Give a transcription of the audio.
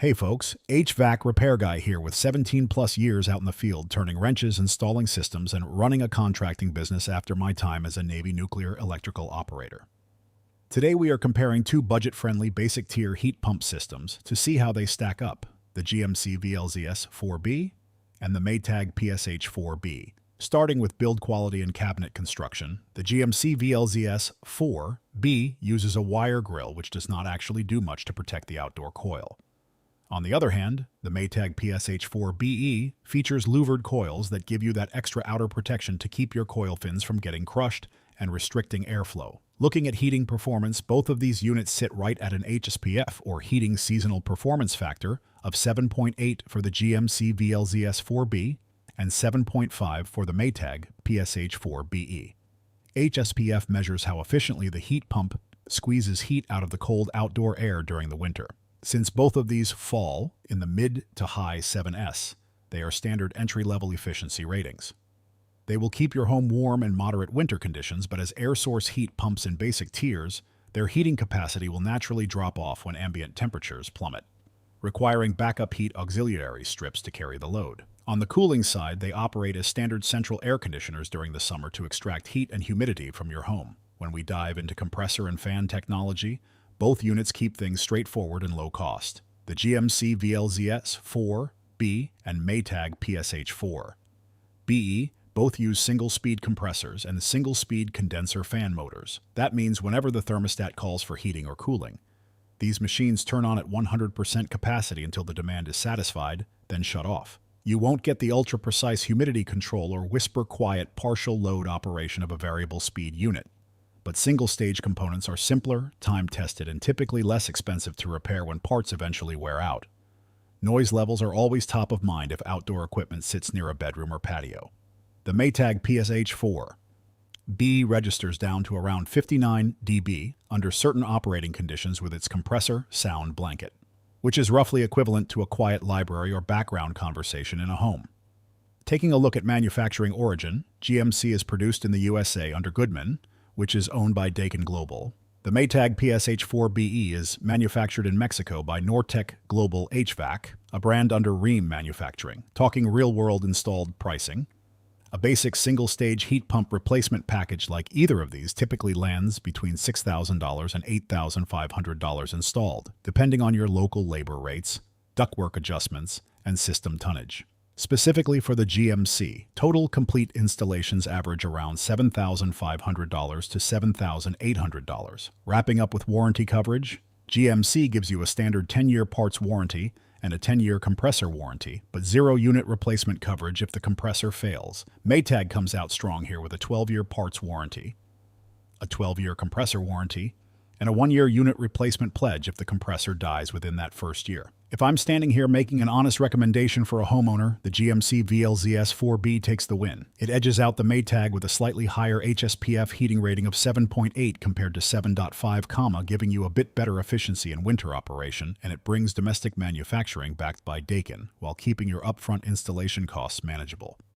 Hey folks, HVAC Repair Guy here with 17 plus years out in the field turning wrenches, installing systems, and running a contracting business after my time as a Navy nuclear electrical operator. Today we are comparing two budget-friendly basic tier heat pump systems to see how they stack up, the GMC VLZS4B and the Maytag PSH4B. Starting with build quality and cabinet construction, the GMC VLZS4B uses a wire grill which does not actually do much to protect the outdoor coil. On the other hand, the Maytag PSH4BE features louvered coils that give you that extra outer protection to keep your coil fins from getting crushed and restricting airflow. Looking at heating performance, both of these units sit right at an HSPF, or heating seasonal performance factor, of 7.8 for the GMC VLZS4B and 7.5 for the Maytag PSH4BE. HSPF measures how efficiently the heat pump squeezes heat out of the cold outdoor air during the winter. Since both of these fall in the mid to high 7S, they are standard entry-level efficiency ratings. They will keep your home warm in moderate winter conditions, but as air source heat pumps in basic tiers, their heating capacity will naturally drop off when ambient temperatures plummet, requiring backup heat auxiliary strips to carry the load. On the cooling side, they operate as standard central air conditioners during the summer to extract heat and humidity from your home. When we dive into compressor and fan technology, both units keep things straightforward and low cost. The GMC VLZS4B and Maytag PSH4BE both use single-speed compressors and single-speed condenser fan motors. That means whenever the thermostat calls for heating or cooling, these machines turn on at 100% capacity until the demand is satisfied, then shut off. You won't get the ultra-precise humidity control or whisper-quiet partial load operation of a variable speed unit. But single-stage components are simpler, time-tested, and typically less expensive to repair when parts eventually wear out. Noise levels are always top of mind if outdoor equipment sits near a bedroom or patio. The Maytag PSH4B registers down to around 59 dB under certain operating conditions with its compressor sound blanket, which is roughly equivalent to a quiet library or background conversation in a home. Taking a look at manufacturing origin, GMC is produced in the USA under Goodman, which is owned by Daikin Global. The Maytag PSH4BE is manufactured in Mexico by Nortec Global HVAC, a brand under Rheem Manufacturing. Talking real-world installed pricing, a basic single-stage heat pump replacement package like either of these typically lands between $6,000 and $8,500 installed, depending on your local labor rates, ductwork adjustments, and system tonnage. Specifically for the GMC, total complete installations average around $7,500 to $7,800. Wrapping up with warranty coverage, GMC gives you a standard 10-year parts warranty and a 10-year compressor warranty, but 0 unit replacement coverage if the compressor fails. Maytag comes out strong here with a 12-year parts warranty, a 12-year compressor warranty, and a 1-year unit replacement pledge if the compressor dies within that first year. If I'm standing here making an honest recommendation for a homeowner, the GMC VLZS4B takes the win. It edges out the Maytag with a slightly higher HSPF heating rating of 7.8 compared to 7.5, giving you a bit better efficiency in winter operation, and it brings domestic manufacturing backed by Daikin while keeping your upfront installation costs manageable.